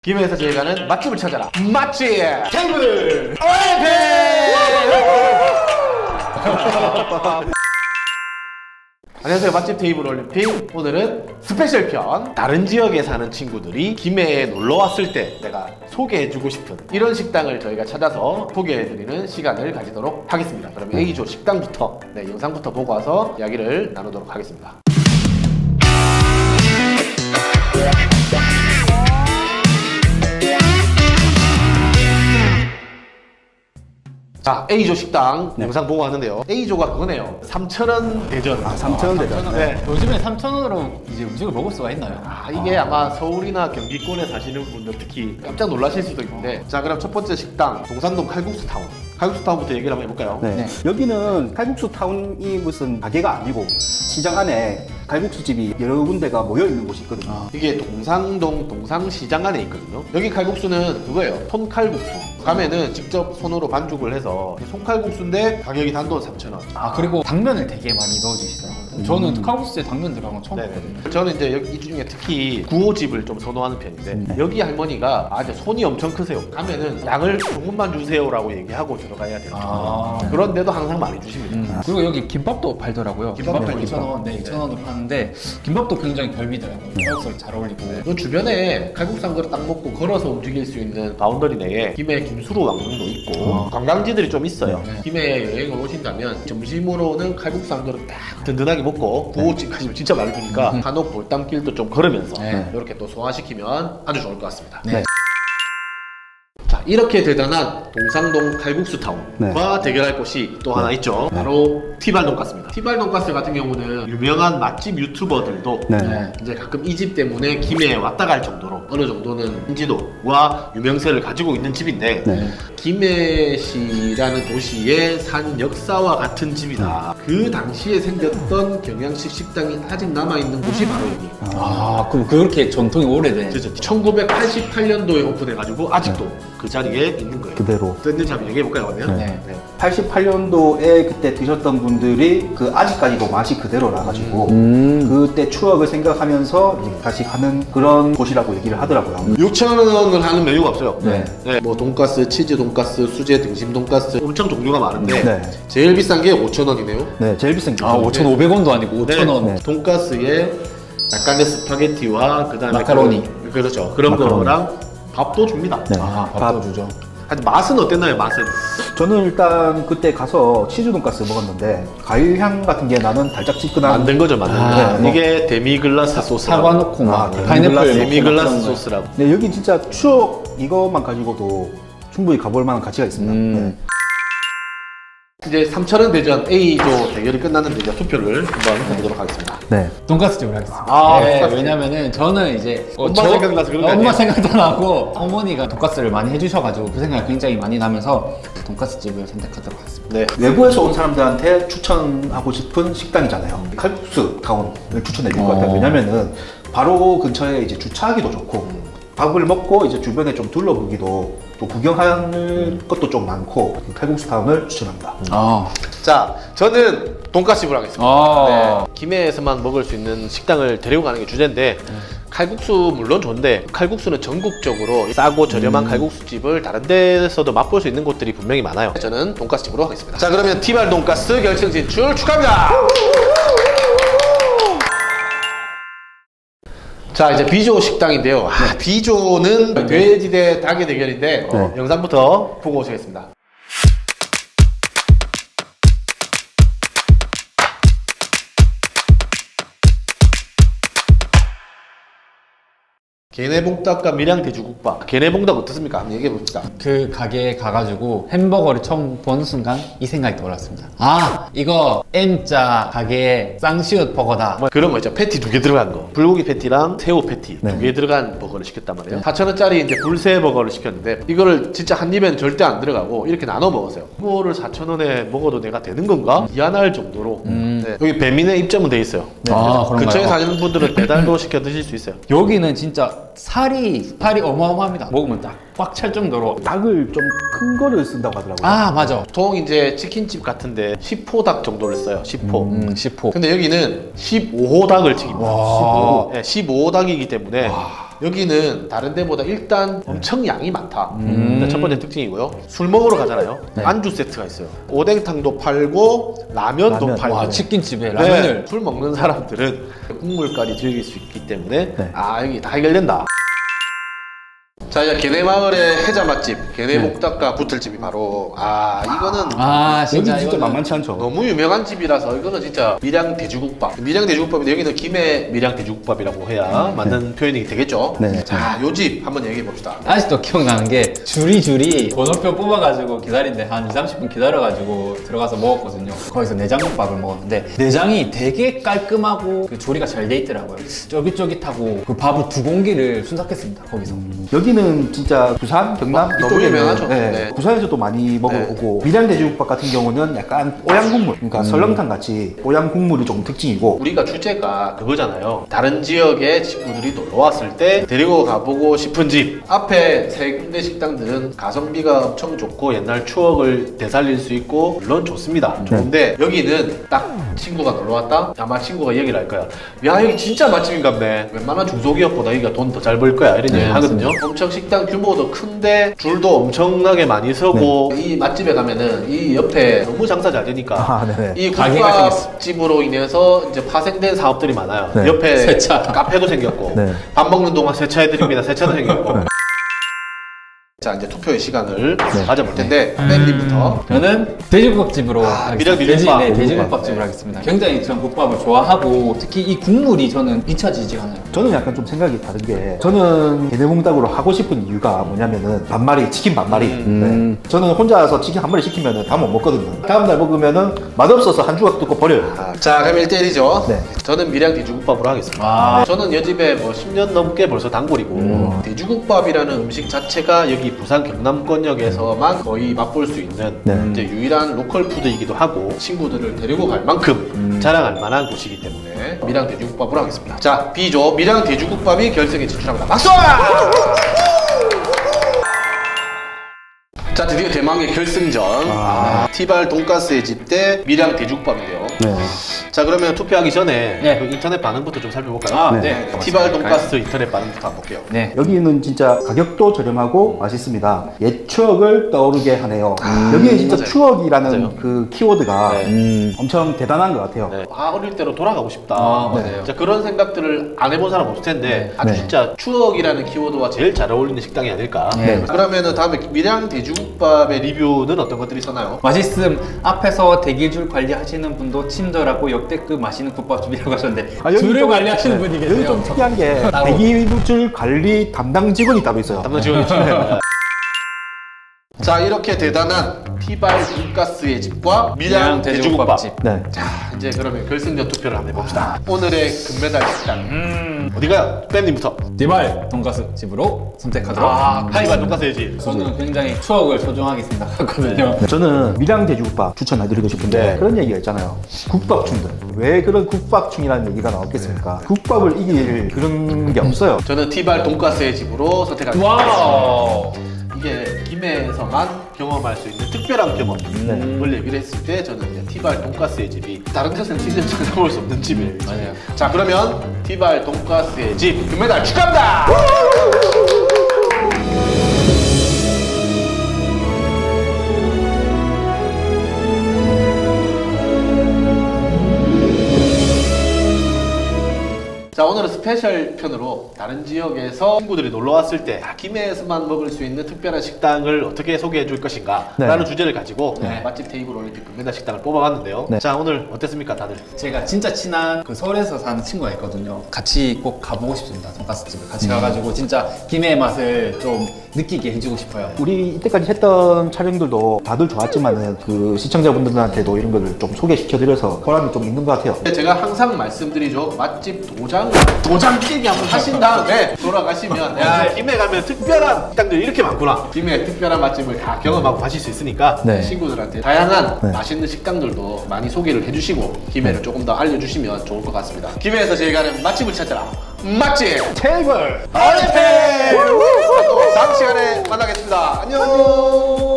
김해에서 제일가는 맛집을 찾아라. 맛집 테이블 올림픽! 안녕하세요. 맛집 테이블 올림픽. 오늘은 스페셜 편. 다른 지역에 사는 친구들이 김해에 놀러 왔을 때 내가 소개해주고 싶은 이런 식당을 저희가 찾아서 소개해드리는 시간을 가지도록 하겠습니다. 그러면 A조 식당부터 영상부터 보고 와서 이야기를 나누도록 하겠습니다. 자, A조 식당 영상 보고 왔는데요. A조가 그거네요. 3,000원 대전. 3,000원 대전. 네. 요즘에 3,000원으로 이제 음식을 먹을 수가 있나요? 이게 아마 서울이나 경기권에 사시는 분들 특히 깜짝 놀라실 수도 있는데, 자, 그럼 첫 번째 식당 동산동 칼국수 타운. 칼국수 타운부터 얘기를 한번 해볼까요? 네. 여기는 칼국수 타운이 무슨 가게가 아니고 시장 안에 칼국수 집이 여러 군데가 모여 있는 곳이 있거든요. 이게 동상동 동상시장 안에 있거든요. 여기 칼국수는 그거예요. 손칼국수. 가면은 직접 손으로 반죽을 해서 손칼국수인데 가격이 단돈 3,000원. 그리고 당면을 되게 많이 넣어주시더라고요. 저는 칼국수에 당면 들어간 거 처음 봤거든요. 네네. 저는 이제 여기 이 중에 특히 구호집을 좀 선호하는 편인데 여기 할머니가 이제 손이 엄청 크세요. 가면은 양을 조금만 주세요라고 얘기하고 들어가야 돼요. 그런데도 항상 많이 주십니다. 그리고 여기 김밥도 팔더라고요. 김밥도 김밥도 팔죠. 2,000원, 2,000원으로 파는데 김밥도 굉장히 별미더라고요. 칼국수를 잘 어울리고. 그 주변에 칼국수 한 그릇 딱 먹고 걸어서 움직일 수 있는 바운더리 내에 김해 김수로 왕릉도 있고 관광지들이 좀 있어요. 네. 김해에 여행을 오신다면 점심으로는 칼국수 한 그릇 딱 든든하게 먹고 구호집 가시면 진짜 많이 주니까 간혹 돌담길도 좀 걸으면서 이렇게 또 소화시키면 아주 좋을 것 같습니다. 네. 자, 이렇게 대단한 동상동 칼국수 타운과 대결할 곳이 또 하나 있죠. 바로 티발 돈가스입니다. 티발 돈가스 같은 경우는 유명한 맛집 유튜버들도 네. 이제 가끔 이 집 때문에 김해에 왔다 갈 정도로 어느 정도는 인지도와 유명세를 가지고 있는 집인데 김해시라는 도시의 산 역사와 같은 집이다. 그 당시에 생겼던 경양식 식당이 아직 남아있는 곳이 바로 여기. 그럼 그렇게 전통이 오래된. 그렇죠. 1988년도에 오픈해가지고 아직도 그 자리에 있는 거예요. 그대로. 됐는지 한번 얘기해볼까요, 그러면? 네. 88년도에 그때 드셨던 분들이 그 아직까지도 맛이 그대로 나가지고 그때 추억을 생각하면서 이제 다시 가는 그런 곳이라고 얘기를 하더라고요. 6,000원을 하는 메뉴가 없어요. 네. 뭐 돈가스, 치즈 돈가스, 수제 등심 돈가스 엄청 종류가 많은데 네. 제일 비싼 게 5,000원이네요. 네, 제일 비싼 게 5,500원도 아니고 5,000원. 네. 돈가스에 약간의 스파게티와 그다음에 마카로니. 그렇죠. 그런 마카로니. 거랑 밥도 줍니다. 네. 밥도 주죠. 하여튼 맛은 어땠나요, 맛은? 저는 일단 그때 가서 치즈 돈가스 먹었는데 과일향 같은 게 나는 달짝지근한 만든 거죠, 만든 거. 네. 이게 데미글라스 소스. 사과 넣고 막 파인애플 넣고 데미글라스 그런 거. 소스라고. 네, 여기 진짜 추억 이것만 가지고도 충분히 가볼 만한 가치가 있습니다. 네. 이제 3,000원 대전 A조 대결이 끝났는데 이제 투표를 한번 해보도록 하겠습니다. 네. 돈가스 집을 하겠습니다. 돈가스. 왜냐면은 저는 이제 엄마 생각나서 그런 거 엄마 아니에요? 생각도 나고 어머니가 돈가스를 많이 해주셔가지고 그 생각이 굉장히 많이 나면서 돈가스 집을 선택하도록 하겠습니다. 네. 외부에서 온 사람들한테 추천하고 싶은 식당이잖아요. 칼국수 타운을 추천해 줄 것 같아요. 왜냐면은 바로 근처에 이제 주차하기도 좋고 밥을 먹고 이제 주변에 좀 둘러보기도 또 구경하는 것도 좀 많고 칼국수 타운을 추천합니다. 자, 저는 돈가스집을 하겠습니다. 아. 네, 김해에서만 먹을 수 있는 식당을 데리고 가는 게 주제인데 칼국수 물론 좋은데 칼국수는 전국적으로 싸고 저렴한 칼국수집을 다른 데서도 맛볼 수 있는 곳들이 분명히 많아요. 저는 돈가스집으로 하겠습니다. 자, 그러면 티발 돈가스 결승 진출 축하합니다. 자, 이제 B조 식당인데요. B조는 돼지 대 닭의 대결인데 영상부터 보고 오시겠습니다. 게네봉닭과 밀양 돼지국밥. 게네봉닭 어떻습니까? 한번 얘기해 봅시다. 그 가게에 가가지고 햄버거를 처음 본 순간 이 생각이 떠올랐습니다. 이거 M자 가게의 쌍시읒 버거다. 뭐 그런 거 있죠. 패티 2개 들어간 거. 불고기 패티랑 새우 패티 2개 들어간 버거를 시켰단 말이에요. 4,000원짜리 이제 불새 버거를 시켰는데 이거를 진짜 한 입엔 절대 안 들어가고 이렇게 나눠 먹었어요. 이거를 4,000원에 먹어도 내가 되는 건가? 미안할 정도로. 네. 여기 배민의 입점은 돼 있어요. 그런가요? 근처에 사시는 분들은 배달도 시켜 드실 수 있어요. 여기는 진짜 살이 어마어마합니다. 먹으면 딱 꽉 찰 정도로. 닭을 좀 큰 거를 쓴다고 하더라고요. 맞아. 보통 이제 치킨집 같은데 10호 닭 정도를 써요. 10호. 10호. 근데 여기는 15호 닭을 튀깁니다. 와. 15호 닭이기 때문에 여기는 다른 데보다 일단 엄청 양이 많다. 첫 번째 특징이고요. 술 먹으러 가잖아요. 네. 안주 세트가 있어요. 오뎅탕도 팔고 라면도 라면. 팔고. 와, 치킨집에 네, 라면을. 술 먹는 사람들은 국물까지 즐길 수 있기 때문에 네. 아 여기 다 해결된다. 자 이제 개내마을의 해자 맛집 개내복닭과 붙을 집이 바로 이거는 아, 여기 진짜 진짜 이거는 만만치 않죠. 너무 유명한 집이라서 이거는 진짜 밀양 돼지국밥. 밀양 돼지국밥인데 여기는 김해 밀양 돼지국밥이라고 해야 맞는 표현이 되겠죠. 네. 자, 요 집 한번 얘기해 봅시다. 아직도 기억나는 게 줄이 번호표 뽑아가지고 기다리는데 한 2-30분 기다려가지고 들어가서 먹었거든요. 거기서 내장국밥을 먹었는데 내장이 되게 깔끔하고 그 조리가 잘 돼 있더라고요. 쫄깃쫄깃하고 그 밥을 2공기를 순삭했습니다. 거기서. 여기는 진짜 부산, 경남 너무 이쪽에는, 유명하죠. 네, 네. 부산에서도 많이 먹어보고 밀양 돼지국밥 같은 경우는 약간 뽀양 국물, 그러니까 설렁탕 같이 뽀양 국물이 조금 특징이고 우리가 주제가 그거잖아요. 다른 지역에 친구들이 놀러 왔을 때 데리고 가보고 싶은 집. 앞에 세 군데 식당들은 가성비가 엄청 좋고 옛날 추억을 되살릴 수 있고 물론 좋습니다. 좋은데 여기는 딱 친구가 놀러 왔다? 아마 친구가 얘기를 할 거야. 야 여기 진짜 맛집인갑네. 웬만한 중소기업보다 여기가 돈 더 잘 벌 거야. 이런 얘기 하거든요. 엄청 식당 규모도 큰데 줄도 엄청나게 많이 서고 이 맛집에 가면은 이 옆에 너무 장사 잘 되니까 네네. 이 가게가 국밥집으로 인해서 이제 파생된 사업들이 많아요. 네. 옆에 세차. 카페도 생겼고 네. 밥 먹는 동안 세차해드립니다. 세차도 생겼고. 자 이제 투표의 시간을 가져볼 텐데 밴디부터 저는 돼지국밥집으로 밀양 하겠습니다. 돼지국밥. 돼지국밥집으로 네. 하겠습니다. 굉장히 전 국밥을 좋아하고 특히 이 국물이 저는 잊혀지지가 않아요. 저는 약간 좀 생각이 다른 게 저는 개내봉닭으로 하고 싶은 이유가 뭐냐면은 반마리 치킨 반마리 네. 저는 혼자서 치킨 한 마리 시키면은 다 못 먹거든요. 다음날 먹으면은 맛없어서 한 조각 뜯고 버려요. 자 그럼 1대1이죠. 네. 저는 밀양 돼지국밥으로 하겠습니다. 아. 저는 이 집에 뭐 10년 넘게 벌써 단골이고 돼지국밥이라는 음식 자체가 여기 부산 경남권역에서만 거의 맛볼 수 있는 네. 이제 유일한 로컬 푸드이기도 하고 친구들을 데리고 갈 만큼 자랑할 만한 곳이기 때문에 밀양 돼지국밥으로 하겠습니다. 자 B조 밀양 돼지국밥이 결승에 진출합니다. 박수! 자 드디어 대망의 결승전 티발 돈가스의 집 대 밀양 돼지국밥인데요. 네. 자 그러면 투표하기 전에 네. 그 인터넷 반응부터 좀 살펴볼까요? 네. 티발 돈가스 인터넷 반응부터 한번 볼게요. 네. 여기는 진짜 가격도 저렴하고 맛있습니다. 옛 추억을 떠오르게 하네요. 여기에 진짜 맞아요. 추억이라는 맞아요. 그 키워드가 네. 엄청 대단한 것 같아요. 네. 어릴 때로 돌아가고 싶다. 맞아요. 진짜 그런 생각들을 안 해본 사람 없을 텐데 아주 네. 진짜 추억이라는 키워드와 제일 잘 어울리는 식당이 아닐까. 네. 그러면은 다음에 밀양 돼지국밥의 리뷰는 어떤 것들이 있었나요? 맛있음. 앞에서 대기줄 관리하시는 분도 친절하고 역대급 맛있는 국밥집이라고 하셨는데 여기 줄을 좀- 관리하시는 네. 분이 여기 계세요. 좀 특이한 게 대기줄 관리 담당 직원이 따로 있어요. 담당 직원이 자 이렇게 대단한 티발 돈가스의 집과 밀양 돼지국밥. 네. 자 이제 그러면 결승전 투표를 한번 해봅시다. 오늘의 금메달 식당 어디가요? 밴님부터. 디발 돈가스 집으로 선택하도록 티발 돈가스의 집. 저는 굉장히 추억을 소중하게 생각하거든요. 네, 저는 밀양 돼지국밥 추천해드리고 싶은데 네. 그런 얘기가 있잖아요. 국밥충들. 왜 그런 국밥충이라는 얘기가 나왔겠습니까? 국밥을 이길 그런 게 없어요. 저는 티발 돈가스의 집으로 선택하겠습니다. 와우. 이게 김해에서만 경험할 수 있는 특별한 경험을 얘기를 했을 때 저는 이제 티발 돈가스의 집이 다른 데서는 진짜 찾아볼 수 없는 집이에요. 맞아요. 자 그러면 티발 돈가스의 집 금메달 축하합니다. 자 오늘은 스페셜 편으로 다른 지역에서 친구들이 놀러 왔을 때 김해에서만 먹을 수 있는 특별한 식당을 어떻게 소개해 줄 것인가 네. 라는 주제를 가지고 맛집 테이블 올림픽 금메달 식당을 뽑아봤는데요. 네. 자 오늘 어땠습니까 다들? 제가 진짜 친한 그 서울에서 사는 친구가 있거든요. 같이 꼭 가보고 싶습니다. 돈가스 집을 같이 가가지고 진짜 김해의 맛을 좀 느끼게 해주고 싶어요. 우리 이때까지 했던 촬영들도 다들 좋았지만은 그 시청자분들한테도 이런 거를 좀 소개시켜드려서 보람이 좀 있는 것 같아요. 제가 항상 말씀드리죠. 맛집 도장깨기 한번 하신 다음에 돌아가시면 야 김해 가면 특별한 식당들이 이렇게 많구나. 김해 특별한 맛집을 다 경험하고 가실 수 있으니까 네. 친구들한테 다양한 네. 맛있는 식당들도 많이 소개를 해주시고 김해를 조금 더 알려주시면 좋을 것 같습니다. 김해에서 저희가 하는 맛집을 찾아라. 맛집 테이블! 올림픽! 또 다음 시간에 만나겠습니다. 안녕.